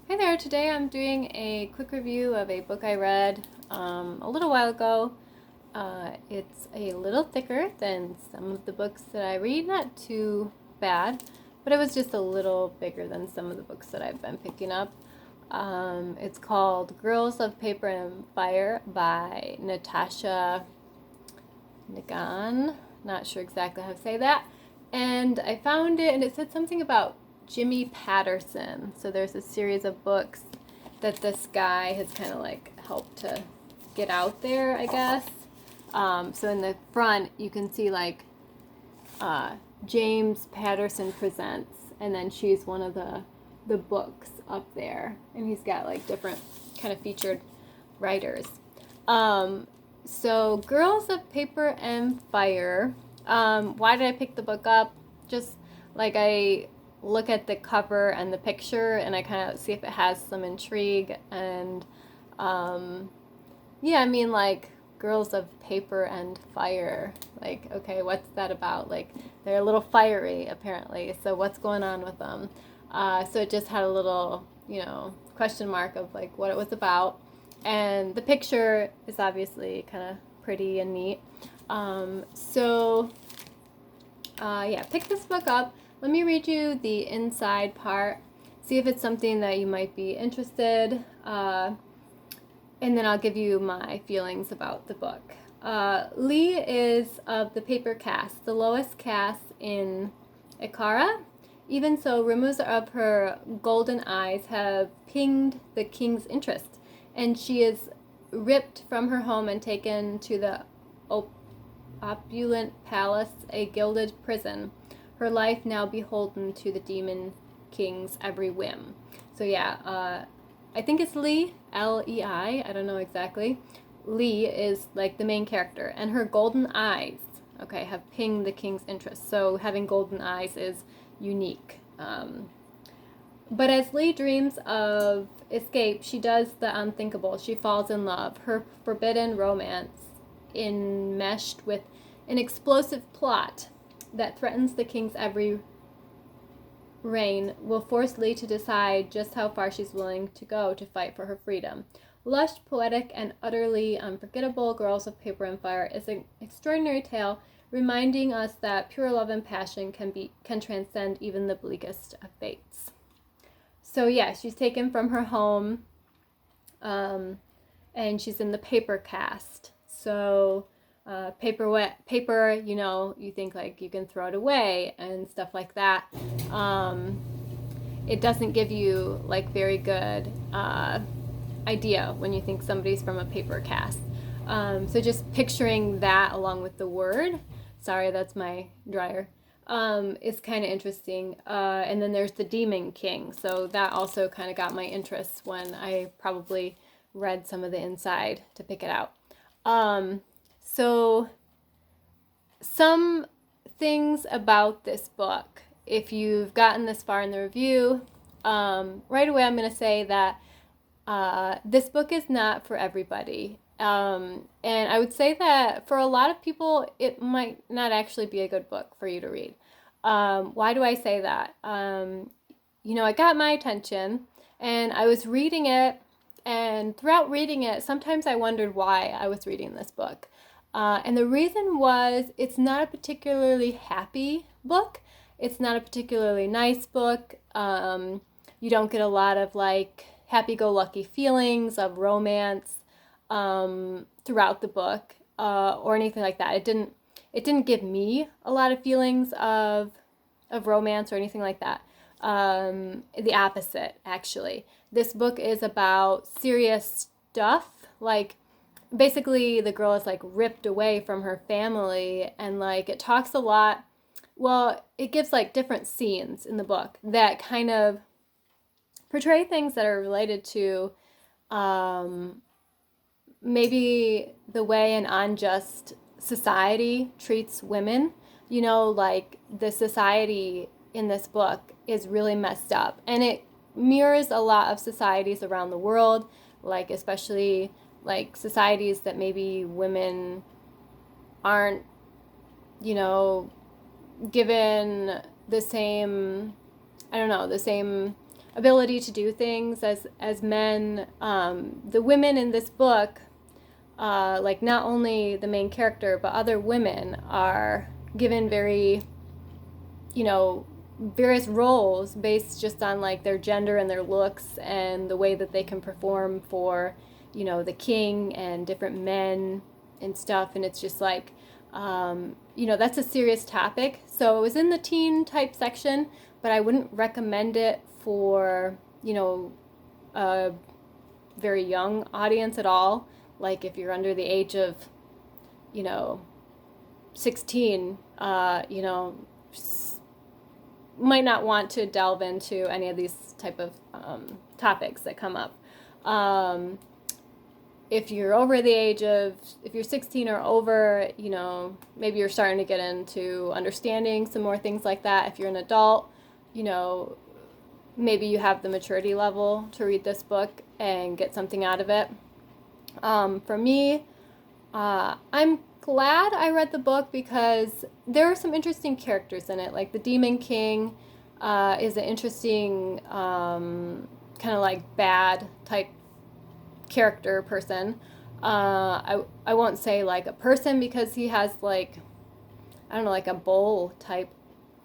Hi there, today I'm doing a quick review of a book I read a little while ago. It's a little thicker than some of the books that I read, not too bad, but it was just a little bigger than some of the books that I've been picking up. It's called Girls of Paper and Fire by Natasha Ngan. Not sure exactly how to say that. And I found it, and it said something about Jimmy Patterson. So there's a series of books that this guy has kind of like helped to get out there, I guess. So in the front, you can see like James Patterson Presents, and then she's one of the books up there, and he's got like different kind of featured writers. So Girls of Paper and Fire. Why did I pick the book up? Just like I look at the cover and the picture, and I kind of see if it has some intrigue. And yeah, I mean, like Girls of Paper and Fire. Like, okay, what's that about? Like, they're a little fiery, apparently. So what's going on with them? So it just had a little, question mark of like what it was about. And the picture is obviously kind of pretty and neat. Yeah, pick this book up. Let me read you the inside part, see if it's something that you might be interested, and then I'll give you my feelings about the book. Lee is of the paper caste, the lowest caste in Ikara. Even so, rumors of her golden eyes have pinged the king's interest, and she is ripped from her home and taken to the opulent palace, a gilded prison, her life now beholden to the demon king's every whim. So yeah, I think it's Lee, Lei, I don't know exactly. Lee is like the main character, and her golden eyes, okay, have pinged the king's interest. So having golden eyes is unique. But as Lee dreams of escape, she does the unthinkable. She falls in love. Her forbidden romance, enmeshed with an explosive plot that threatens the king's every reign, will force Lee to decide just how far she's willing to go to fight for her freedom. Lush, poetic, and utterly unforgettable, Girls of Paper and Fire is an extraordinary tale, reminding us that pure love and passion can transcend even the bleakest of fates. So yeah, she's taken from her home, and she's in the paper caste. So paper, you think like you can throw it away and stuff like that. It doesn't give you like very good idea when you think somebody's from a paper cast. So just picturing that along with the word, sorry, that's my dryer, is kind of interesting. And then there's the Demon King. So that also kind of got my interest when I probably read some of the inside to pick it out. So some things about this book, if you've gotten this far in the review, right away I'm going to say that this book is not for everybody. And I would say that for a lot of people, it might not actually be a good book for you to read. Why do I say that? It got my attention, and I was reading it, and throughout reading it, sometimes I wondered why I was reading this book. And the reason was it's not a particularly happy book. It's not a particularly nice book. You don't get a lot of like happy-go-lucky feelings of romance throughout the book or anything like that. It didn't give me a lot of feelings of romance or anything like that. The opposite, actually. This book is about serious stuff. Like, basically, the girl is like ripped away from her family, and like it talks a lot. Well, it gives like different scenes in the book that kind of portray things that are related to maybe the way an unjust society treats women. Like the society in this book is really messed up, and it mirrors a lot of societies around the world, like especially like societies that maybe women aren't, given the same, I don't know, the same ability to do things as men. The women in this book, like not only the main character, but other women are given very, various roles based just on like their gender and their looks and the way that they can perform for, the king and different men and stuff. And it's just like, that's a serious topic. So it was in the teen type section, but I wouldn't recommend it for, a very young audience at all. Like if you're under the age of, 16, might not want to delve into any of these type of topics that come up. If you're over the age of, if you're 16 or over, maybe you're starting to get into understanding some more things like that. If you're an adult, maybe you have the maturity level to read this book and get something out of it. For me, I'm glad I read the book because there are some interesting characters in it. Like the Demon King is an interesting kind of like bad type character person. I won't say like a person because he has like, I don't know, like a bull type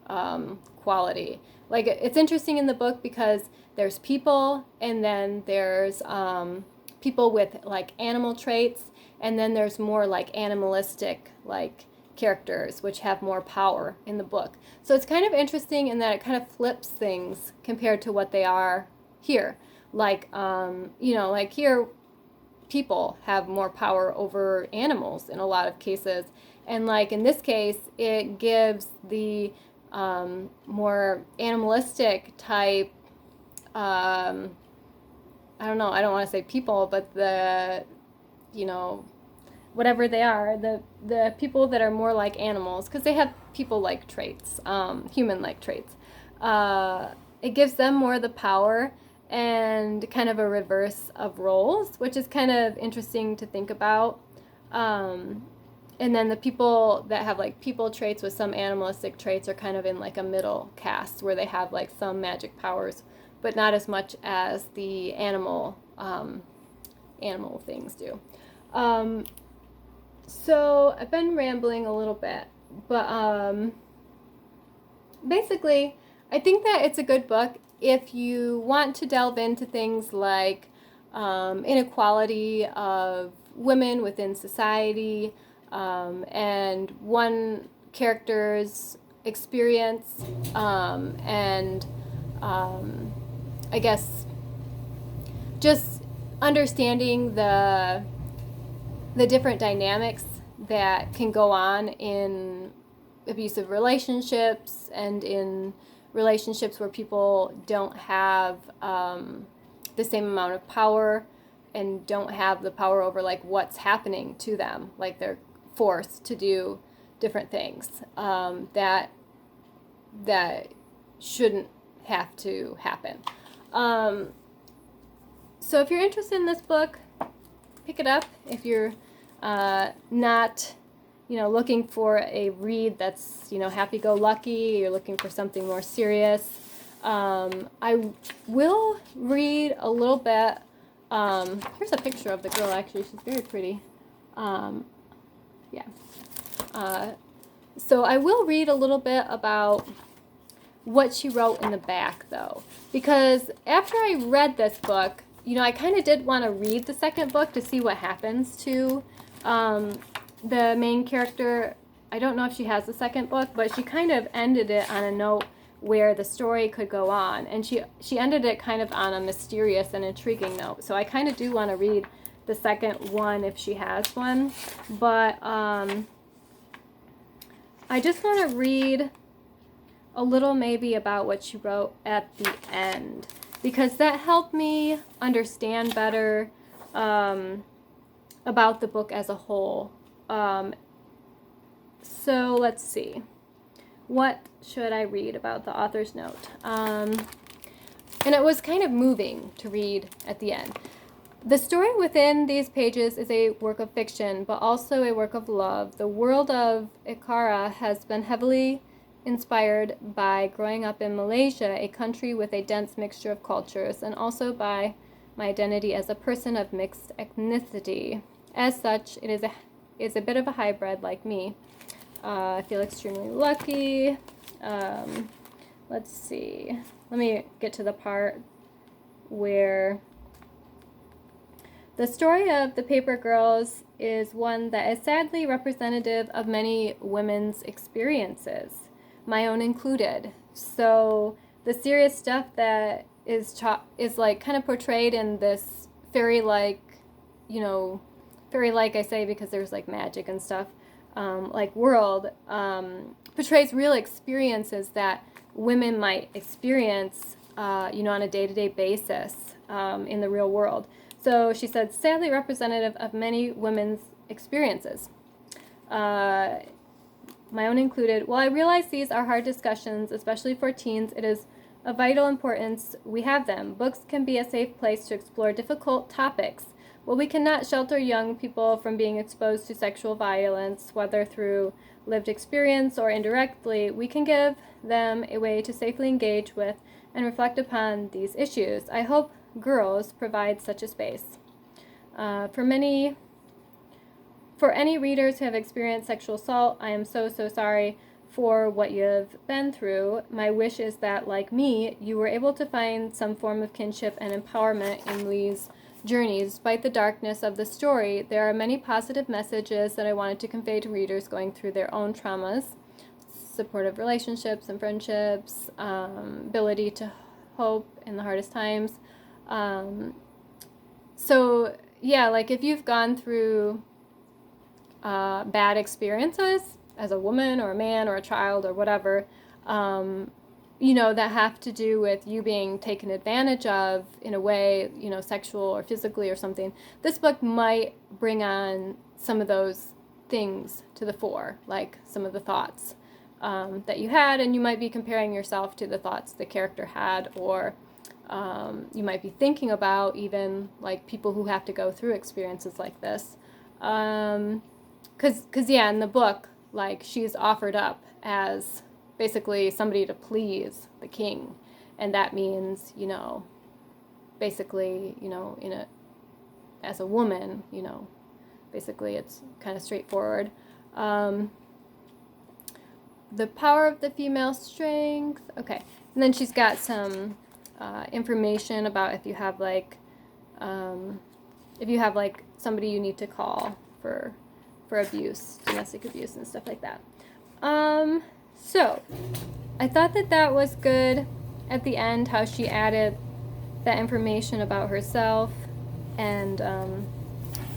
quality. Like it's interesting in the book because there's people and then there's people with like animal traits, and then there's more like animalistic like characters which have more power in the book. So it's kind of interesting in that it kind of flips things compared to what they are here. Like like here people have more power over animals in a lot of cases, and like in this case it gives the more animalistic type I don't know, I don't want to say people, but the whatever they are, the people that are more like animals, because they have people-like traits, human-like traits. It gives them more of the power and kind of a reverse of roles, which is kind of interesting to think about. And then the people that have like people traits with some animalistic traits are kind of in like a middle caste where they have like some magic powers, but not as much as the animal things do. So I've been rambling a little bit, but basically I think that it's a good book if you want to delve into things like inequality of women within society, and one character's experience, and I guess just understanding the different dynamics that can go on in abusive relationships and in relationships where people don't have the same amount of power and don't have the power over like what's happening to them, like they're forced to do different things that shouldn't have to happen. So if you're interested in this book, pick it up. If you're not looking for a read that's happy-go-lucky, you're looking for something more serious, I will read a little bit. Here's a picture of the girl, actually. She's very pretty. Yeah. So I will read a little bit about what she wrote in the back, though, because after I read this book, I kind of did want to read the second book to see what happens to the main character. I don't know if she has a second book, but she kind of ended it on a note where the story could go on, and she ended it kind of on a mysterious and intriguing note. So I kind of do want to read the second one if she has one, but I just want to read a little maybe about what she wrote at the end, because that helped me understand better about the book as a whole. So let's see. What should I read about the author's note? And it was kind of moving to read at the end. The story within these pages is a work of fiction, but also a work of love. The world of Ikara has been heavily inspired by growing up in Malaysia, a country with a dense mixture of cultures, and also by my identity as a person of mixed ethnicity. As such, it is a bit of a hybrid like me. I feel extremely lucky. Let's see. Let me get to the part where the story of the Paper Girls is one that is sadly representative of many women's experiences, my own included. So the serious stuff that is like kind of portrayed in this fairy-like, fairy-like I say because there's like magic and stuff, like world, portrays real experiences that women might experience, on a day-to-day basis in the real world. So she said, sadly representative of many women's experiences, my own included. While I realize these are hard discussions, especially for teens, it is of vital importance we have them. Books can be a safe place to explore difficult topics. While we cannot shelter young people from being exposed to sexual violence, whether through lived experience or indirectly, we can give them a way to safely engage with and reflect upon these issues. I hope Girls provide such a space. For any readers who have experienced sexual assault, I am so sorry for what you have been through. My wish is that, like me, you were able to find some form of kinship and empowerment in these journeys. Despite the darkness of the story, there are many positive messages that I wanted to convey to readers going through their own traumas, supportive relationships and friendships, ability to hope in the hardest times. So yeah, like if you've gone through bad experiences as a woman or a man or a child or whatever, that have to do with you being taken advantage of in a way, sexual or physically or something, this book might bring on some of those things to the fore, like some of the thoughts that you had, and you might be comparing yourself to the thoughts the character had, or you might be thinking about even like people who have to go through experiences like this. Cause yeah, in the book, like she's offered up as basically somebody to please the king, and that means, basically, as a woman, basically it's kind of straightforward. The power of the female strength. Okay, and then she's got some information about if you have like somebody you need to call for abuse, domestic abuse and stuff like that. So I thought that was good at the end, how she added that information about herself and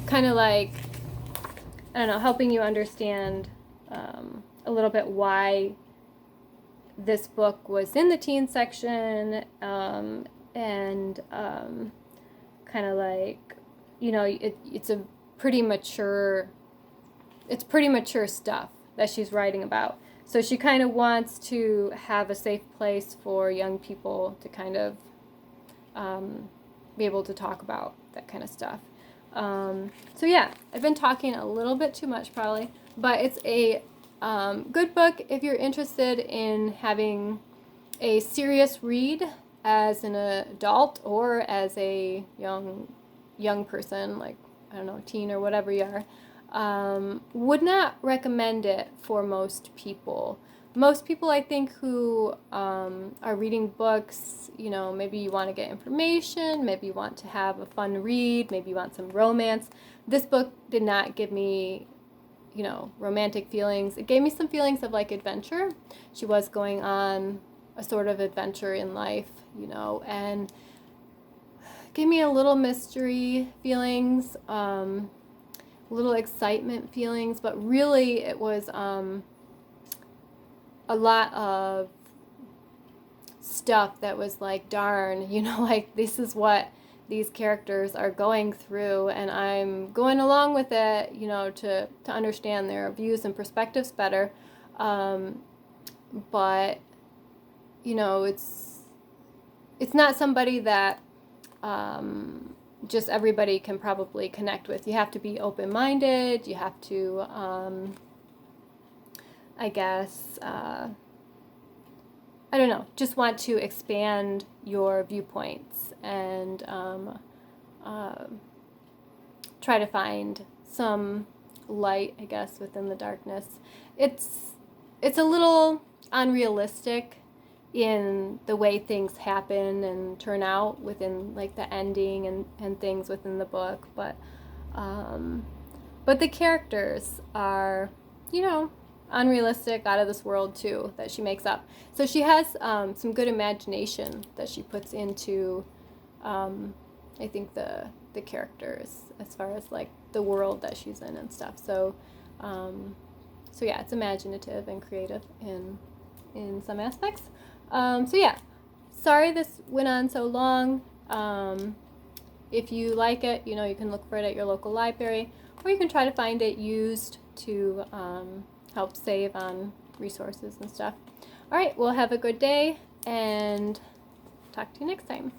kind of like, I don't know, helping you understand a little bit why this book was in the teen section, and kind of like, it's pretty mature stuff that she's writing about. So she kind of wants to have a safe place for young people to kind of be able to talk about that kind of stuff. So yeah, I've been talking a little bit too much probably, but it's a good book if you're interested in having a serious read as an adult or as a young person, like, I don't know, teen or whatever you are. Would not recommend it for most people. Most people, I think, who are reading books, maybe you want to get information, maybe you want to have a fun read, maybe you want some romance. This book did not give me, romantic feelings. It gave me some feelings of like adventure. She was going on a sort of adventure in life, and gave me a little mystery feelings, little excitement feelings, but really it was a lot of stuff that was like, darn, like this is what these characters are going through, and I'm going along with it, to understand their views and perspectives better. But it's not somebody that just everybody can probably connect with. You have to be open-minded. You have to, I guess, I don't know, just want to expand your viewpoints and try to find some light, I guess, within the darkness. It's a little unrealistic in the way things happen and turn out within like the ending and things within the book, but the characters are, you know, unrealistic, out of this world too, that she makes up. So she has some good imagination that she puts into, I think, the characters as far as like the world that she's in and stuff. So yeah, it's imaginative and creative in some aspects. So yeah, sorry this went on so long. If you like it, you know, you can look for it at your local library, or you can try to find it used to help save on resources and stuff. All right, well, have a good day, and talk to you next time.